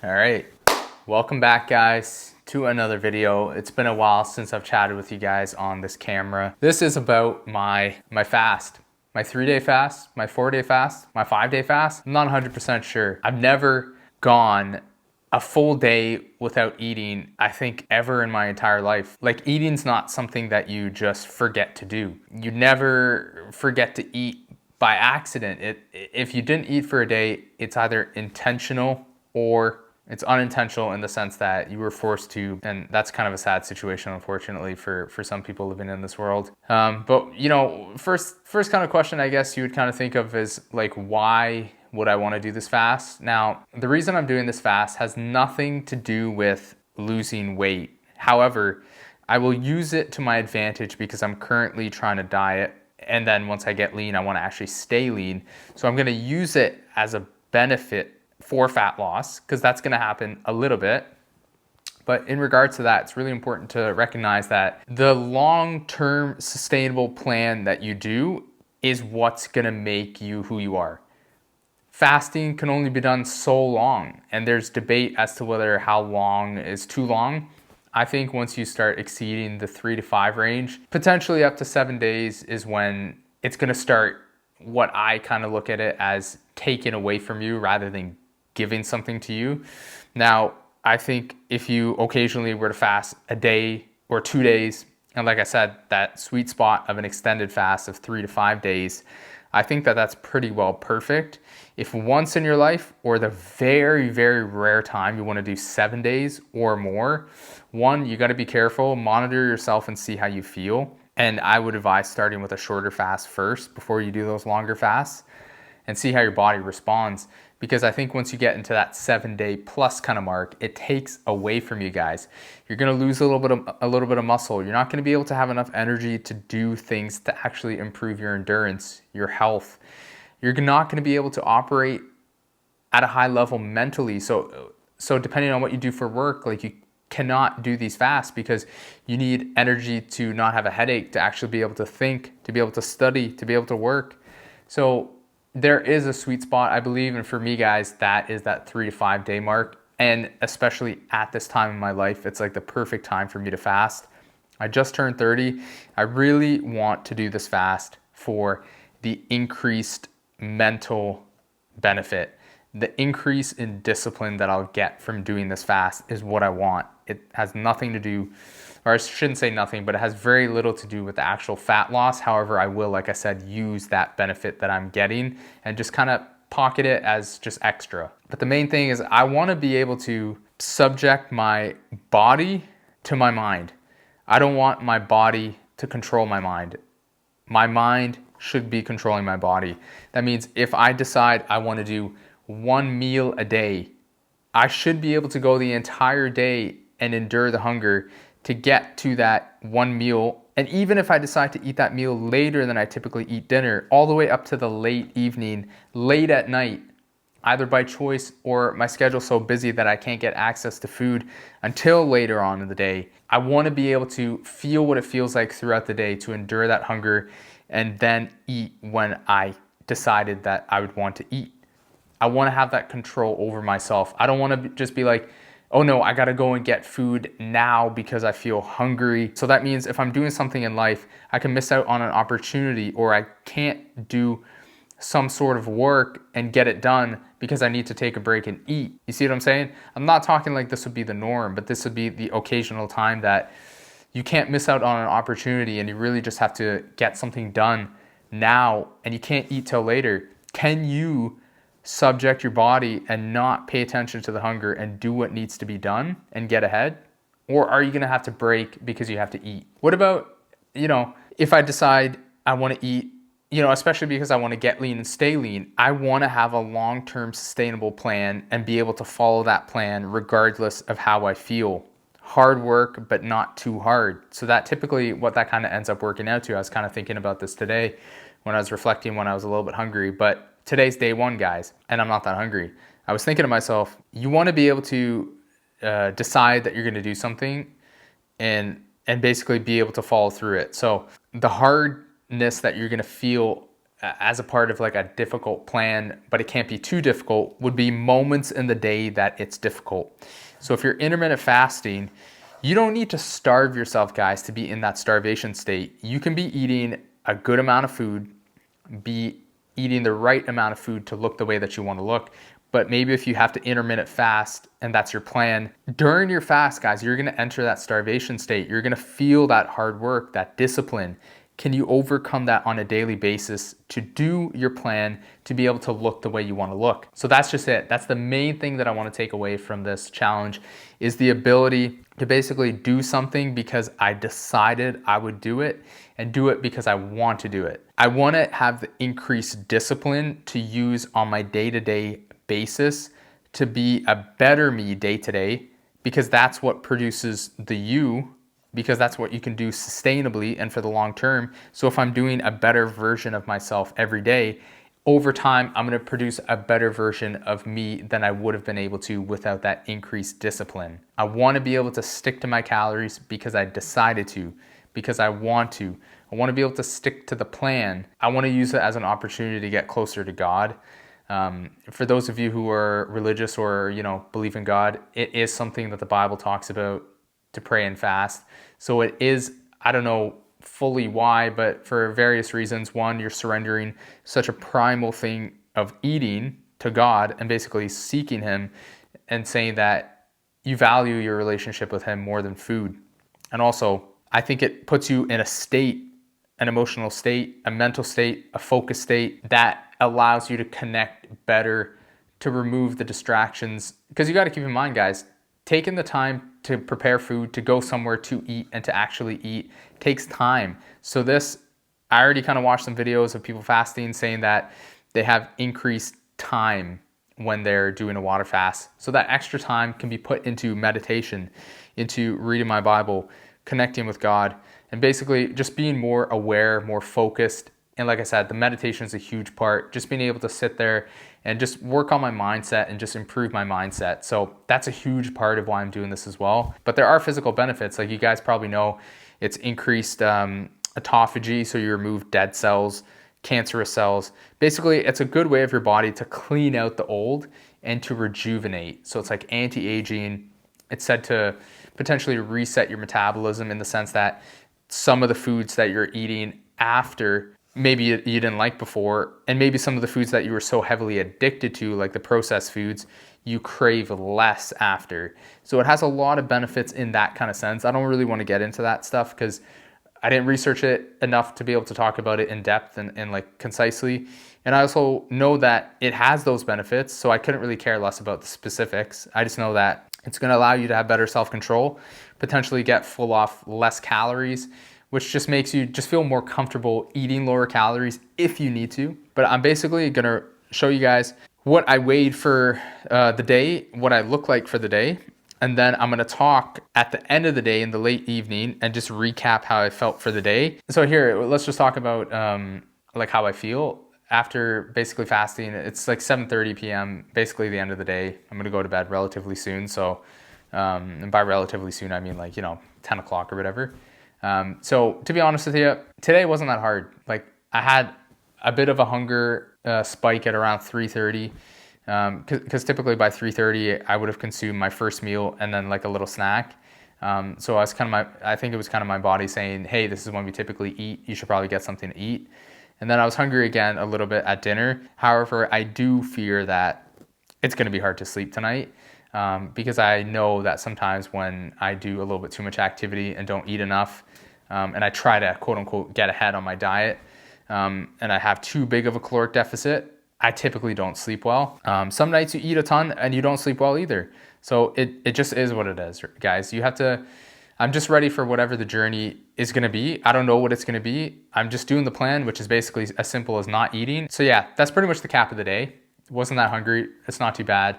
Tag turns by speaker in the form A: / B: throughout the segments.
A: All right, welcome back guys to another video. It's been a while since I've chatted with you guys on this camera. This is about my fast, my 3-day fast, my 4-day fast, my 5-day fast. I'm not 100% sure. I've never gone a full day without eating, I think, ever in my entire life. Like, eating's not something that you just forget to do. You never forget to eat by accident. If you didn't eat for a day, it's either intentional or it's unintentional in the sense that you were forced to, and that's kind of a sad situation, unfortunately, for some people living in this world. But you know, first kind of question I guess you would kind of think of is like, why would I want to do this fast? Now, the reason I'm doing this fast has nothing to do with losing weight. However, I will use it to my advantage because I'm currently trying to diet, and then once I get lean, I want to actually stay lean. So I'm going to use it as a benefit for fat loss, because that's going to happen a little bit. But in regards to that, it's really important to recognize that the long-term sustainable plan that you do is what's going to make you who you are. Fasting can only be done so long, and there's debate as to whether how long is too long. I think once you start exceeding the 3 to 5 range, potentially up to 7 days, is when it's going to start, what I kind of look at it as, taken away from you rather than giving something to you. Now, I think if you occasionally were to fast a day or 2 days, and like I said, that sweet spot of an extended fast of 3 to 5 days, I think that that's pretty well perfect. If once in your life, or the very, very rare time, you want to do 7 days or more, one, you got to be careful, monitor yourself and see how you feel. And I would advise starting with a shorter fast first before you do those longer fasts, and see how your body responds. Because I think once you get into that 7-day plus kind of mark, it takes away from you guys. You're gonna lose a little bit of muscle. You're not gonna be able to have enough energy to do things to actually improve your endurance, your health. You're not gonna be able to operate at a high level mentally. So depending on what you do for work, like, you cannot do these fasts because you need energy to not have a headache, to actually be able to think, to be able to study, to be able to work. So there is a sweet spot, I believe, and for me, guys, that is that 3 to 5 day mark. And especially at this time in my life, it's like the perfect time for me to fast. I just turned 30. I really want to do this fast for the increased mental benefit. The increase in discipline that I'll get from doing this fast is what I want. It has nothing to do, or I shouldn't say nothing, but it has very little to do with the actual fat loss. However, I will, like I said, use that benefit that I'm getting and just kind of pocket it as just extra. But the main thing is I want to be able to subject my body to my mind. I don't want my body to control my mind. My mind should be controlling my body. That means if I decide I want to do 1 meal a day, I should be able to go the entire day and endure the hunger to get to that 1 meal. And even if I decide to eat that meal later than I typically eat dinner, all the way up to the late evening, late at night, either by choice or my schedule's so busy that I can't get access to food until later on in the day, I want to be able to feel what it feels like throughout the day to endure that hunger and then eat when I decided that I would want to eat. I want to have that control over myself. I don't want to just be like, oh no, I got to go and get food now because I feel hungry. So that means if I'm doing something in life, I can miss out on an opportunity, or I can't do some sort of work and get it done because I need to take a break and eat. You see what I'm saying? I'm not talking like this would be the norm, but this would be the occasional time that you can't miss out on an opportunity and you really just have to get something done now and you can't eat till later. Can you subject your body and not pay attention to the hunger and do what needs to be done and get ahead? Or are you going to have to break because you have to eat? What about, if I decide I want to eat, especially because I want to get lean and stay lean, I want to have a long-term sustainable plan and be able to follow that plan regardless of how I feel. Hard work, but not too hard. So that typically what that kind of ends up working out to. I was kind of thinking about this today when I was reflecting when I was a little bit hungry, but today's day 1, guys, and I'm not that hungry. I was thinking to myself, you want to be able to decide that you're going to do something and basically be able to follow through it. So the hardness that you're going to feel as a part of like a difficult plan, but it can't be too difficult, would be moments in the day that it's difficult. So if you're intermittent fasting, you don't need to starve yourself, guys, to be in that starvation state. You can be eating a good amount of food, be eating the right amount of food to look the way that you want to look. But maybe if you have to intermittent fast and that's your plan, during your fast, guys, you're going to enter that starvation state. You're going to feel that hard work, that discipline. Can you overcome that on a daily basis to do your plan, to be able to look the way you want to look? So that's just it. That's the main thing that I want to take away from this challenge, is the ability to basically do something because I decided I would do it, and do it because I want to do it. I want to have the increased discipline to use on my day-to-day basis to be a better me day-to-day, because that's what produces the you, because that's what you can do sustainably and for the long term. So if I'm doing a better version of myself every day, over time, I'm going to produce a better version of me than I would have been able to without that increased discipline. I want to be able to stick to my calories because I decided to, because I want to. I want to be able to stick to the plan. I want to use it as an opportunity to get closer to God. For those of you who are religious or, believe in God, it is something that the Bible talks about, to pray and fast. So it is, I don't know fully why, but for various reasons. One, you're surrendering such a primal thing of eating to God and basically seeking Him and saying that you value your relationship with Him more than food. And also, I think it puts you in a state, an emotional state, a mental state, a focus state that allows you to connect better, to remove the distractions. Because you got to keep in mind, guys, taking the time to prepare food, to go somewhere to eat and to actually eat takes time. So I already kind of watched some videos of people fasting saying that they have increased time when they're doing a water fast. So that extra time can be put into meditation, into reading my Bible, connecting with God, and basically just being more aware, more focused. And like I said, the meditation is a huge part, just being able to sit there and just work on my mindset and just improve my mindset. So that's a huge part of why I'm doing this as well. But there are physical benefits. Like you guys probably know, it's increased autophagy, so you remove dead cells, cancerous cells. Basically, it's a good way of your body to clean out the old and to rejuvenate. So it's like anti-aging. It's said to potentially reset your metabolism in the sense that some of the foods that you're eating after maybe you didn't like before, and maybe some of the foods that you were so heavily addicted to, like the processed foods, you crave less after. So it has a lot of benefits in that kind of sense. I don't really want to get into that stuff because I didn't research it enough to be able to talk about it in depth and like concisely. And I also know that it has those benefits, so I couldn't really care less about the specifics. I just know that it's going to allow you to have better self-control, potentially get full off less calories, which just makes you just feel more comfortable eating lower calories if you need to. But I'm basically gonna show you guys what I weighed for the day, what I look like for the day. And then I'm gonna talk at the end of the day in the late evening and just recap how I felt for the day. So here, let's just talk about like how I feel after basically fasting. It's like 7:30 p.m., basically the end of the day. I'm gonna go to bed relatively soon. So, and by relatively soon, I mean like, 10 o'clock or whatever. So to be honest with you, today wasn't that hard. Like I had a bit of a hunger spike at around 3:30, because typically by 3:30 I would have consumed my first meal and then like a little snack. So I think it was kind of my body saying, hey, this is when we typically eat. You should probably get something to eat. And then I was hungry again a little bit at dinner. However, I do fear that it's going to be hard to sleep tonight. Because I know that sometimes when I do a little bit too much activity and don't eat enough, and I try to quote unquote get ahead on my diet, and I have too big of a caloric deficit, I typically don't sleep well. Some nights you eat a ton and you don't sleep well either. So it just is what it is, guys. I'm just ready for whatever the journey is going to be. I don't know what it's going to be. I'm just doing the plan, which is basically as simple as not eating. So yeah, that's pretty much the cap of the day. Wasn't that hungry. It's not too bad.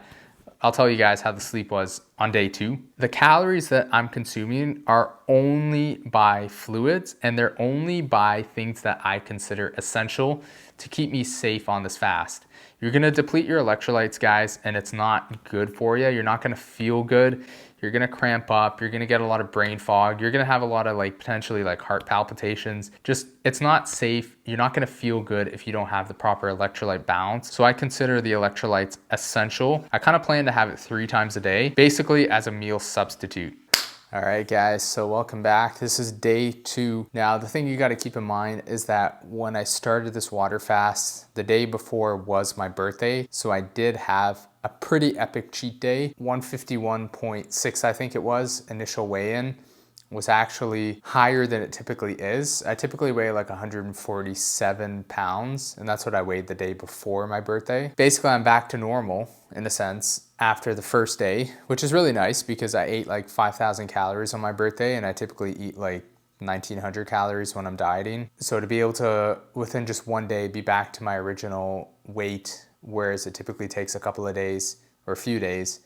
A: I'll tell you guys how the sleep was on day 2. The calories that I'm consuming are only by fluids, and they're only by things that I consider essential to keep me safe on this fast. You're gonna deplete your electrolytes, guys, and it's not good for you. You're not gonna feel good. You're gonna cramp up. You're gonna get a lot of brain fog. You're gonna have a lot of potentially heart palpitations. Just, it's not safe. You're not gonna feel good if you don't have the proper electrolyte balance. So I consider the electrolytes essential. I kind of plan to have it 3 times a day, basically as a meal substitute. All right, guys, so welcome back. This is day 2. Now, the thing you got to keep in mind is that when I started this water fast, the day before was my birthday. So I did have a pretty epic cheat day. 151.6, I think it was, initial weigh-in was actually higher than it typically is. I typically weigh 147 pounds, and that's what I weighed the day before my birthday. Basically, I'm back to normal in a sense after the first day, which is really nice because I ate 5,000 calories on my birthday, and I typically eat 1,900 calories when I'm dieting. So to be able to, within just one day, be back to my original weight, whereas it typically takes a couple of days or a few days,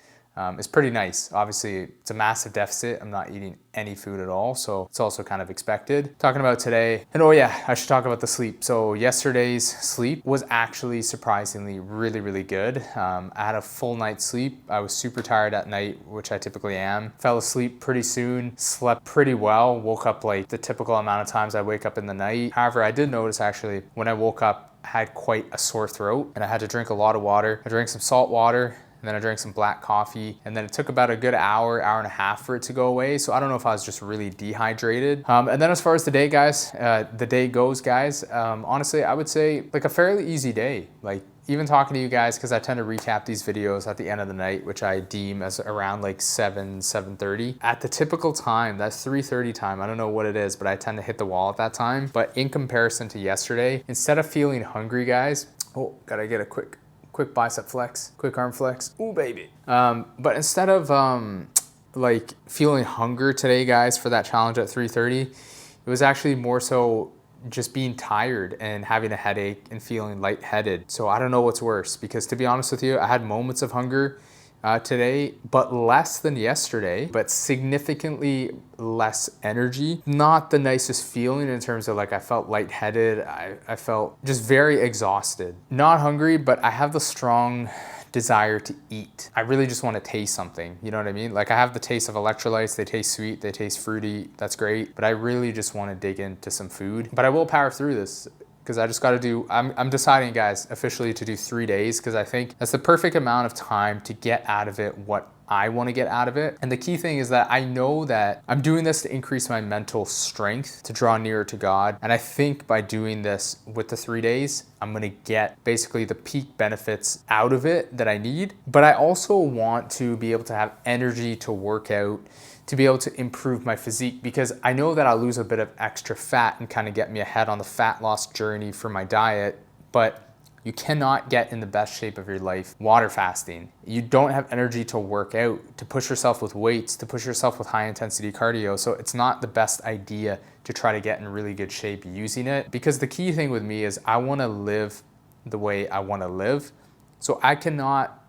A: is pretty nice. Obviously, it's a massive deficit. I'm not eating any food at all, so it's also kind of expected. Talking about today, and oh yeah, I should talk about the sleep. So yesterday's sleep was actually surprisingly really good. I had a full night's sleep. I was super tired at night, which I typically am. Fell asleep pretty soon, slept pretty well, woke up the typical amount of times I wake up in the night. However, I did notice actually when I woke up, I had quite a sore throat and I had to drink a lot of water. I drank some salt water, and then I drank some black coffee, and then it took about a good hour and a half for it to go away. So I don't know if I was just really dehydrated. And then as far as the day goes, guys, honestly, I would say a fairly easy day. Even talking to you guys, because I tend to recap these videos at the end of the night, which I deem as around 7:30. At the typical time, that's 3:30 time, I don't know what it is, but I tend to hit the wall at that time. But in comparison to yesterday, instead of feeling hungry, guys, oh, gotta get a quick bicep flex, quick arm flex. Ooh, baby. But instead of feeling hunger today, guys, for that challenge at 3:30, it was actually more so just being tired and having a headache and feeling lightheaded. So I don't know what's worse, because to be honest with you, I had moments of hunger today, but less than yesterday, but significantly less energy. Not the nicest feeling in terms of I felt lightheaded. I felt just very exhausted. Not hungry, but I have the strong desire to eat. I really just want to taste something, you know what I mean? I have the taste of electrolytes, they taste sweet, they taste fruity, that's great, but I really just want to dig into some food. But I will power through this, because I just got to do, I'm deciding, guys, officially to do 3 days, because I think that's the perfect amount of time to get out of it what I want to get out of it. And the key thing is that I know that I'm doing this to increase my mental strength, to draw nearer to God. And I think by doing this with the 3 days, I'm going to get basically the peak benefits out of it that I need. But I also want to be able to have energy to work out, to be able to improve my physique, because I know that I'll lose a bit of extra fat and kind of get me ahead on the fat loss journey for my diet. But you cannot get in the best shape of your life water fasting. You don't have energy to work out, to push yourself with weights, to push yourself with high intensity cardio. So it's not the best idea to try to get in really good shape using it, because the key thing with me is I want to live the way I want to live. So I cannot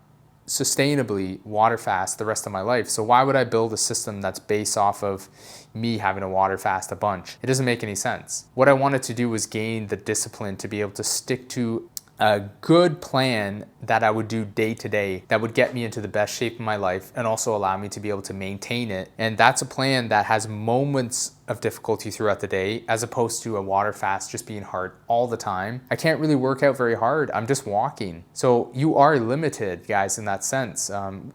A: sustainably water fast the rest of my life. So why would I build a system that's based off of me having to water fast a bunch? It doesn't make any sense. What I wanted to do was gain the discipline to be able to stick to a good plan that I would do day to day that would get me into the best shape of my life and also allow me to be able to maintain it. And that's a plan that has moments of difficulty throughout the day, as opposed to a water fast just being hard all the time. I can't really work out very hard. I'm just walking. So you are limited, guys, in that sense.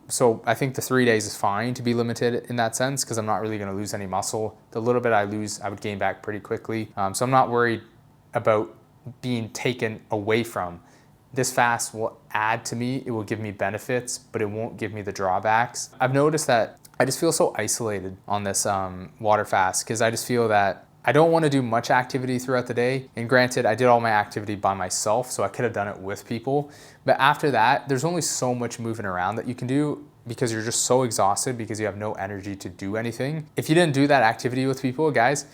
A: So I think the 3 days is fine to be limited in that sense, because I'm not really going to lose any muscle. The little bit I lose, I would gain back pretty quickly. So I'm not worried about being taken away from. This fast will add to me, it will give me benefits, but it won't give me the drawbacks. I've noticed that I just feel so isolated on this water fast, because I just feel that I don't want to do much activity throughout the day. And granted, I did all my activity by myself, so I could have done it with people. But after that, there's only so much moving around that you can do, because you're just so exhausted because you have no energy to do anything. If you didn't do that activity with people, guys,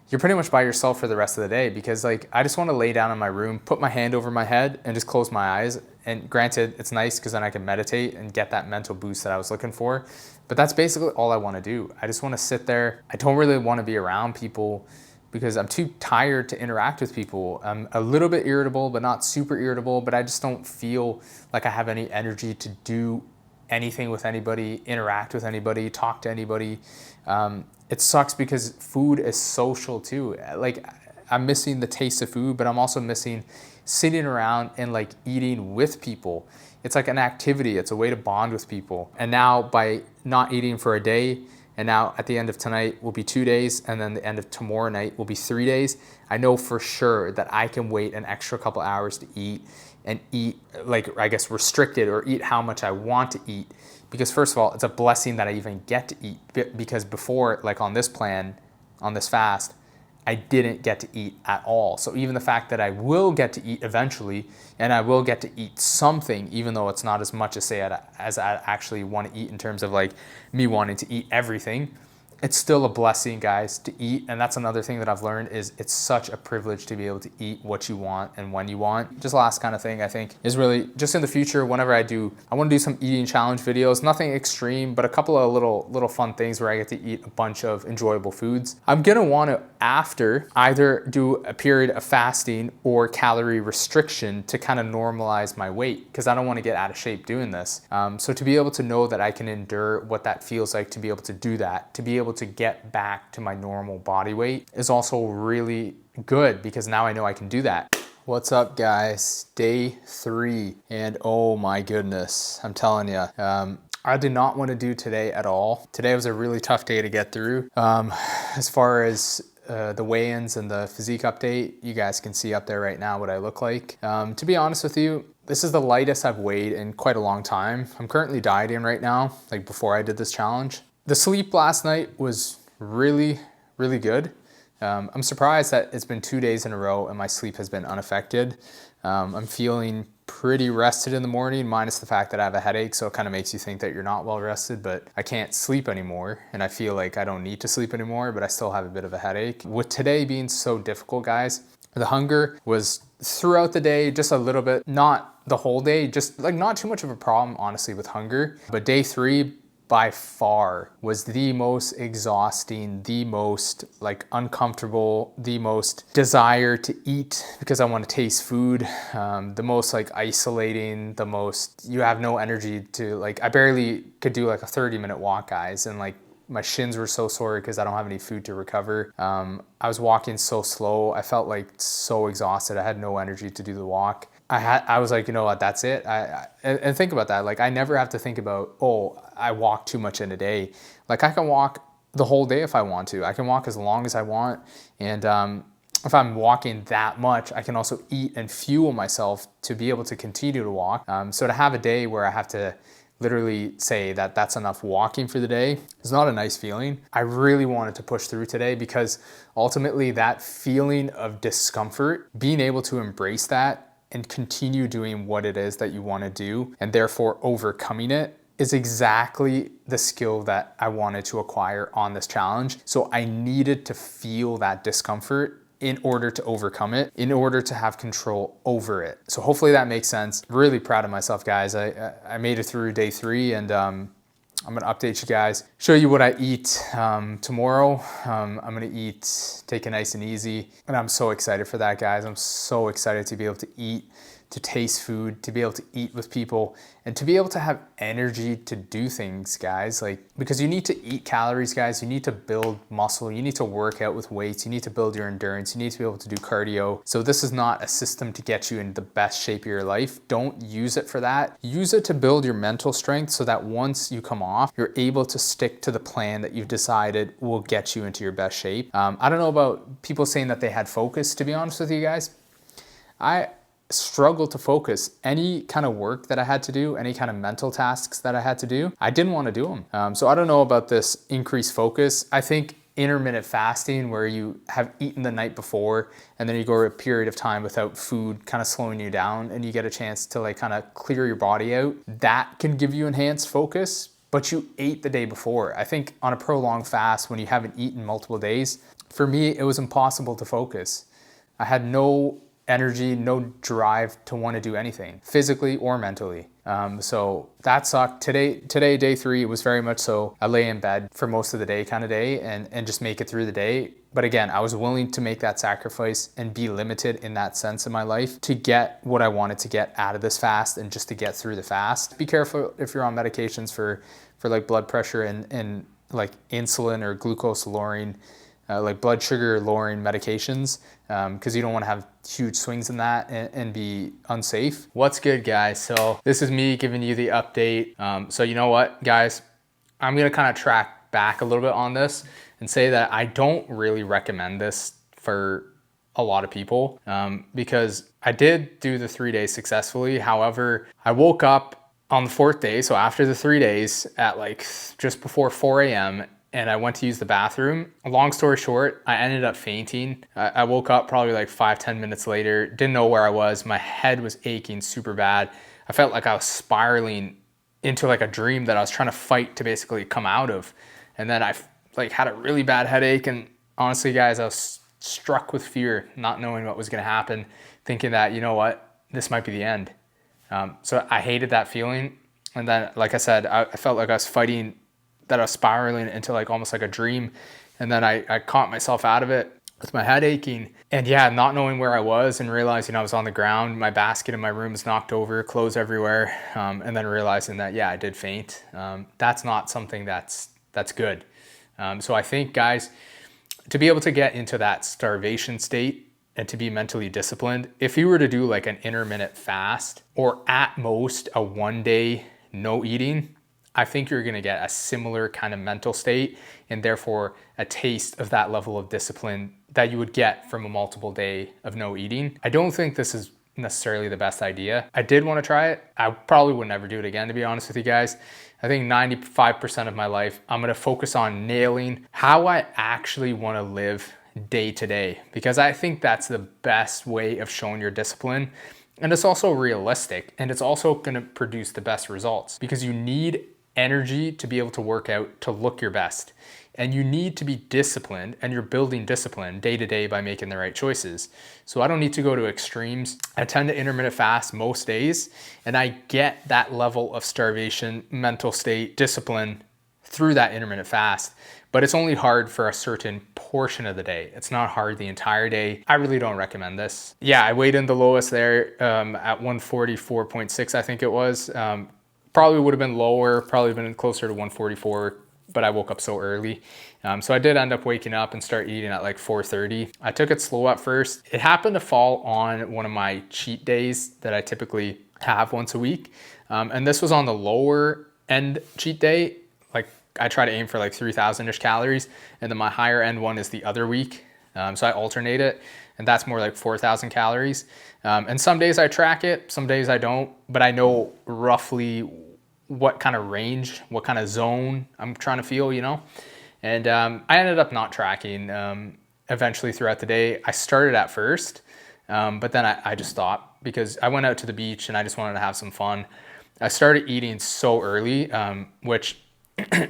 A: you're pretty much by yourself for the rest of the day, because I just want to lay down in my room, put my hand over my head and just close my eyes. And granted, it's nice because then I can meditate and get that mental boost that I was looking for. But that's basically all I want to do. I just want to sit there. I don't really want to be around people, because I'm too tired to interact with people. I'm a little bit irritable, but not super irritable, but I just don't feel like I have any energy to do anything with anybody, interact with anybody, talk to anybody. It sucks because food is social too. Like, I'm missing the taste of food, but I'm also missing sitting around and like eating with people. It's like an activity. It's a way to bond with people. And now by not eating for a day, and now at the end of tonight will be 2 days, and then the end of tomorrow night will be 3 days, I know for sure that I can wait an extra couple hours to eat, and eat, like, I guess restricted, or eat how much I want to eat. Because first of all, it's a blessing that I even get to eat, because before, like on this plan, on this fast, I didn't get to eat at all. So even the fact that I will get to eat eventually, and I will get to eat something, even though it's not as much as as I actually want to eat in terms of like me wanting to eat everything, it's still a blessing, guys, to eat. And that's another thing that I've learned, is it's such a privilege to be able to eat what you want and when you want. Just last kind of thing I think is really just in the future, whenever I want to do some eating challenge videos, nothing extreme, but a couple of little fun things where I get to eat a bunch of enjoyable foods. I'm gonna want to after either do a period of fasting or calorie restriction to kind of normalize my weight, because I don't want to get out of shape doing this. So to be able to know that I can endure what that feels like, to be able to do that, to be able to get back to my normal body weight, is also really good, because now I know I can do that. What's up, guys? Day 3, and oh my goodness, I'm telling you, I did not want to do today at all. Today was a really tough day to get through. As far as the weigh-ins and the physique update, you guys can see up there right now what I look like. To be honest with you, this is the lightest I've weighed in quite a long time. I'm currently dieting right now, like before I did this challenge. The sleep last night was really, really good. I'm surprised that it's been 2 days in a row and my sleep has been unaffected. I'm feeling pretty rested in the morning, minus the fact that I have a headache, so it kind of makes you think that you're not well rested, but I can't sleep anymore, and I feel like I don't need to sleep anymore, but I still have a bit of a headache. With today being so difficult, guys, the hunger was throughout the day, just a little bit, not the whole day, just like not too much of a problem, honestly, with hunger. But day 3, by far, was the most exhausting, the most like uncomfortable, the most desire to eat because I want to taste food, the most like isolating, the most, you have no energy to, like, I barely could do like a 30-minute walk, guys, and like my shins were so sore because I don't have any food to recover. I was walking so slow. I felt like so exhausted. I had no energy to do the walk. I was like, you know what, that's it. And think about that. Like, I never have to think about, oh, I walk too much in a day. Like, I can walk the whole day if I want to. I can walk as long as I want. And if I'm walking that much, I can also eat and fuel myself to be able to continue to walk. So to have a day where I have to literally say that that's enough walking for the day is not a nice feeling. I really wanted to push through today, because ultimately that feeling of discomfort, being able to embrace that and continue doing what it is that you want to do, and therefore overcoming it, is exactly the skill that I wanted to acquire on this challenge. So I needed to feel that discomfort in order to overcome it, in order to have control over it. So hopefully that makes sense. Really proud of myself, guys. I made it through day 3, and I'm gonna update you guys, show you what I eat tomorrow. I'm gonna take it nice and easy, and I'm so excited for that, guys. I'm so excited to be able to eat, to taste food, to be able to eat with people, and to be able to have energy to do things, guys. Like, because you need to eat calories, guys. You need to build muscle. You need to work out with weights. You need to build your endurance. You need to be able to do cardio. So this is not a system to get you in the best shape of your life. Don't use it for that. Use it to build your mental strength, so that once you come off, you're able to stick to the plan that you've decided will get you into your best shape. I don't know about people saying that they had focus, to be honest with you guys. I struggled to focus. Any kind of work that I had to do, any kind of mental tasks that I had to do, I didn't want to do them. So I don't know about this increased focus. I think intermittent fasting, where you have eaten the night before and then you go a period of time without food, kind of slowing you down, and you get a chance to like kind of clear your body out, that can give you enhanced focus. But you ate the day before. I think on a prolonged fast, when you haven't eaten multiple days, for me, it was impossible to focus. I had no energy, no drive to want to do anything physically or mentally. So that sucked. Today, day 3, it was very much so I lay in bed for most of the day kind of day and just make it through the day. But again, I was willing to make that sacrifice and be limited in that sense in my life to get what I wanted to get out of this fast and just to get through the fast. Be careful if you're on medications for like blood pressure and like insulin or glucose lowering, like blood sugar lowering medications, because you don't want to have huge swings in that and be unsafe. What's good, guys? So this is me giving you the update. So you know what, guys, I'm gonna kind of track back a little bit on this and say that I don't really recommend this for a lot of people, because I did do the 3 days successfully. However, I woke up on the 4th day, so after the 3 days at like just before 4 a.m. and I went to use the bathroom. Long story short, I ended up fainting. I woke up probably like 5-10 minutes later, didn't know where I was. My head was aching super bad. I felt like I was spiraling into like a dream that I was trying to fight to basically come out of. And then I like had a really bad headache, and honestly, guys, I was struck with fear, not knowing what was gonna happen, thinking that, you know what, this might be the end. So I hated that feeling. And then, like I said, I felt like I was fighting, that I was spiraling into like almost like a dream. And then I caught myself out of it with my head aching. And yeah, not knowing where I was and realizing I was on the ground, my basket in my room is knocked over, clothes everywhere. And then realizing that, yeah, I did faint. That's not something that's good. So I think, guys, to be able to get into that starvation state and to be mentally disciplined, if you were to do like an intermittent fast or at most a 1 day no eating, I think you're gonna get a similar kind of mental state and therefore a taste of that level of discipline that you would get from a multiple day of no eating. I don't think this is necessarily the best idea. I did want to try it. I probably would never do it again, to be honest with you guys. I think 95% of my life, I'm gonna focus on nailing how I actually wanna live day to day, because I think that's the best way of showing your discipline. And it's also realistic, and it's also gonna produce the best results, because you need energy to be able to work out, to look your best. And you need to be disciplined, and you're building discipline day to day by making the right choices. So I don't need to go to extremes. I tend to intermittent fast most days, and I get that level of starvation, mental state, discipline through that intermittent fast. But it's only hard for a certain portion of the day. It's not hard the entire day. I really don't recommend this. Yeah, I weighed in the lowest there at 144.6, I think it was. Probably would have been lower, probably been closer to 144, but I woke up so early. So I did end up waking up and start eating at like 4:30. I took it slow at first. It happened to fall on one of my cheat days that I typically have once a week. And this was on the lower end cheat day. Like I try to aim for like 3,000-ish calories. And then my higher end one is the other week. So I alternate it, and that's more like 4,000 calories. And some days I track it, some days I don't, but I know roughly what kind of range, what kind of zone I'm trying to feel, you know? And I ended up not tracking eventually throughout the day. I started at first, but then I just stopped because I went out to the beach and I just wanted to have some fun. I started eating so early, which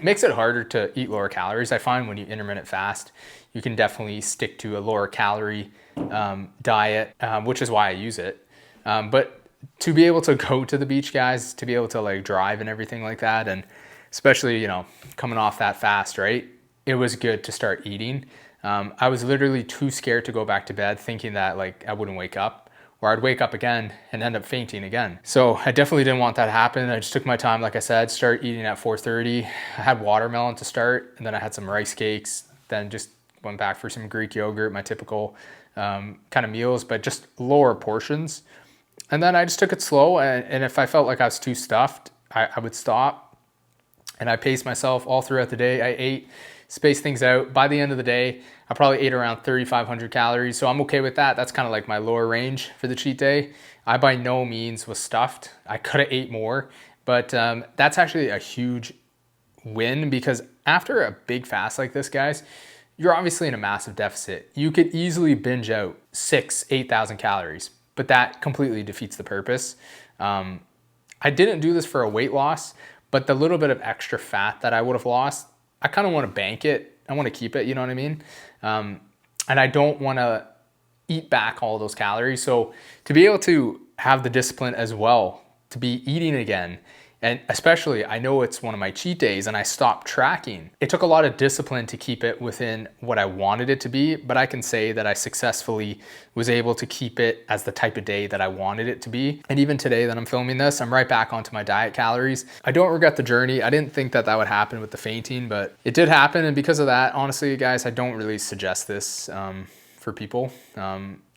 A: makes it harder to eat lower calories. I find when you intermittent fast, you can definitely stick to a lower calorie diet, which is why I use it. But to be able to go to the beach, guys, to be able to like drive and everything like that, and especially, you know, coming off that fast, right? It was good to start eating. I was literally too scared to go back to bed, thinking that like I wouldn't wake up, or I'd wake up again and end up fainting again. So I definitely didn't want that to happen. I just took my time, like I said, start eating at 4:30. I had watermelon to start, and then I had some rice cakes, then just went back for some Greek yogurt, my typical kind of meals, but just lower portions. And then I just took it slow, and if I felt like I was too stuffed, I would stop. And I paced myself all throughout the day. I ate, spaced things out. By the end of the day, I probably ate around 3,500 calories, so I'm okay with that. That's kind of like my lower range for the cheat day. I by no means was stuffed. I could have ate more, but that's actually a huge win, because after a big fast like this, guys, you're obviously in a massive deficit. You could easily binge out 8,000 calories, but that completely defeats the purpose. I didn't do this for a weight loss, but the little bit of extra fat that I would have lost, I kind of want to bank it. I want to keep it, you know what I mean? And I don't want to eat back all those calories. So to be able to have the discipline as well, to be eating again, and especially, I know it's one of my cheat days and I stopped tracking. It took a lot of discipline to keep it within what I wanted it to be, but I can say that I successfully was able to keep it as the type of day that I wanted it to be. And even today that I'm filming this, I'm right back onto my diet calories. I don't regret the journey. I didn't think that that would happen with the fainting, but it did happen. And because of that, honestly, guys, I don't really suggest this for people.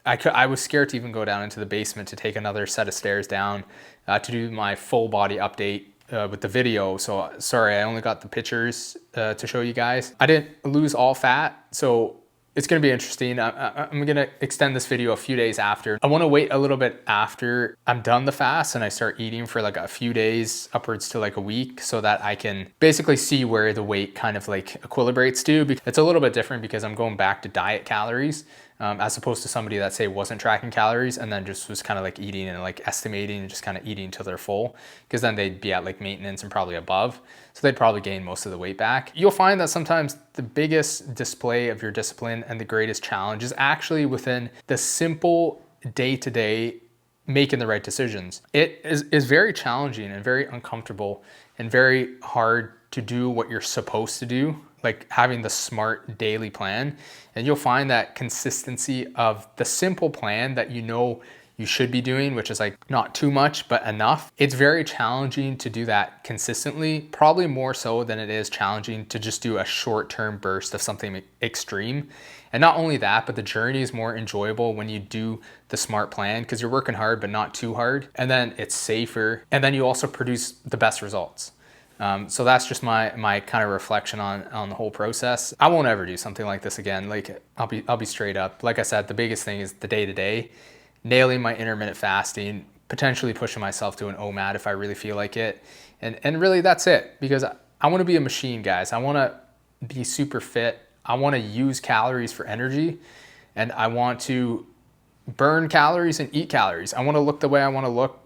A: I was scared to even go down into the basement to take another set of stairs down to do my full body update with the video. So sorry, I only got the pictures to show you guys. I didn't lose all fat, so it's gonna be interesting. I'm gonna extend this video a few days after. I wanna wait a little bit after I'm done the fast and I start eating for like a few days, upwards to like a week, so that I can basically see where the weight kind of like equilibrates to. It's a little bit different because I'm going back to diet calories. As opposed to somebody that say wasn't tracking calories and then just was kind of like eating and like estimating and just kind of eating until they're full, because then they'd be at like maintenance and probably above. So they'd probably gain most of the weight back. You'll find that sometimes the biggest display of your discipline and the greatest challenge is actually within the simple day-to-day making the right decisions. It is very challenging and very uncomfortable and very hard to do what you're supposed to do, like having the smart daily plan. And you'll find that consistency of the simple plan that you know you should be doing, which is like not too much, but enough. It's very challenging to do that consistently, probably more so than it is challenging to just do a short-term burst of something extreme. And not only that, but the journey is more enjoyable when you do the smart plan, because you're working hard, but not too hard. And then it's safer. And then you also produce the best results. So that's just my kind of reflection on the whole process. I won't ever do something like this again. Like I'll be straight up. Like I said, the biggest thing is the day-to-day, nailing my intermittent fasting, potentially pushing myself to an OMAD if I really feel like it. And really that's it, because I want to be a machine, guys. I want to be super fit. I want to use calories for energy, and I want to burn calories and eat calories. I want to look the way I want to look,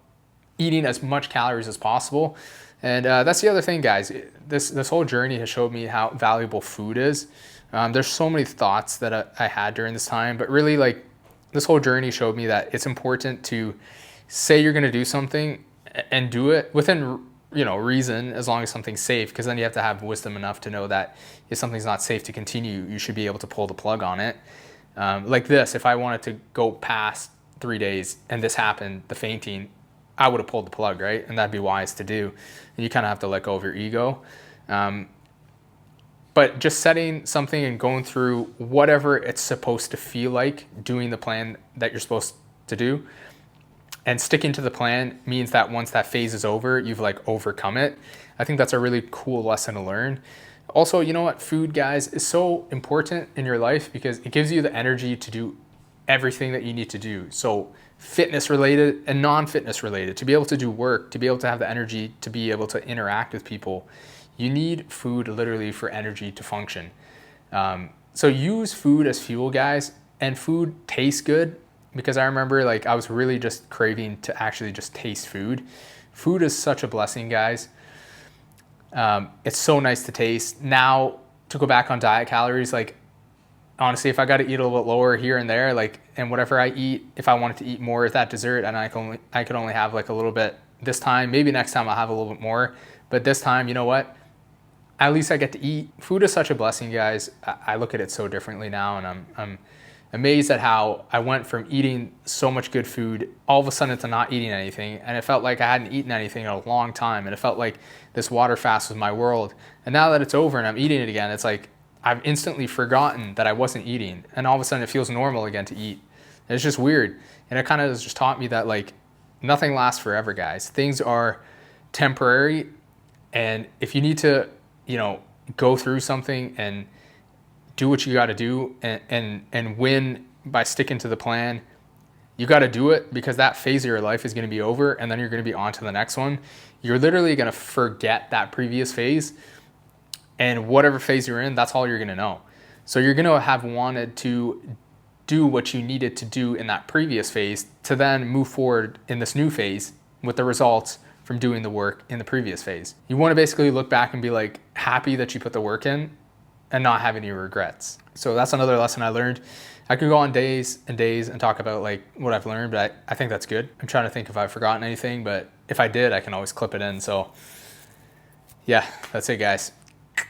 A: eating as much calories as possible. And that's the other thing, guys. This whole journey has showed me how valuable food is. There's so many thoughts that I had during this time, but really, like, this whole journey showed me that it's important to say you're going to do something and do it within, reason, as long as something's safe, because then you have to have wisdom enough to know that if something's not safe to continue, you should be able to pull the plug on it. Like this, if I wanted to go past 3 days and this happened, the fainting, I would have pulled the plug, right? And that'd be wise to do. And you kind of have to let go of your ego. But just setting something and going through whatever it's supposed to feel like, doing the plan that you're supposed to do, and sticking to the plan means that once that phase is over, you've like overcome it. I think that's a really cool lesson to learn. Also, you know what? Food, guys, is so important in your life because it gives you the energy to do everything that you need to do. So fitness related and non-fitness related, to be able to do work, to be able to have the energy to be able to interact with people, you need food literally for energy to function. So use food as fuel, guys, and food tastes good, because I remember like I was really just craving to actually just taste food. Food is such a blessing, guys. It's so nice to taste. Now, to go back on diet calories, like honestly, if I got to eat a little bit lower here and there, like, and whatever I eat, if I wanted to eat more of that dessert and I could only have like a little bit this time, maybe next time I'll have a little bit more, but this time, you know what? At least I get to eat. Food is such a blessing, guys. I look at it so differently now, and I'm amazed at how I went from eating so much good food all of a sudden to not eating anything, and it felt like I hadn't eaten anything in a long time, and it felt like this water fast was my world. And now that it's over and I'm eating it again, it's like I've instantly forgotten that I wasn't eating, and all of a sudden it feels normal again to eat. And it's just weird, and it kind of just taught me that like nothing lasts forever, guys. Things are temporary, and if you need to, go through something and do what you got to do and win by sticking to the plan, you got to do it, because that phase of your life is going to be over, and then you're going to be on to the next one. You're literally going to forget that previous phase, and whatever phase you're in, that's all you're going to know. So you're going to have wanted to do what you needed to do in that previous phase to then move forward in this new phase with the results from doing the work in the previous phase. You want to basically look back and be like happy that you put the work in, and not have any regrets. So that's another lesson I learned. I could go on days and days and talk about like what I've learned, but I think that's good. I'm trying to think if I've forgotten anything, but if I did, I can always clip it in. So yeah, that's it, guys.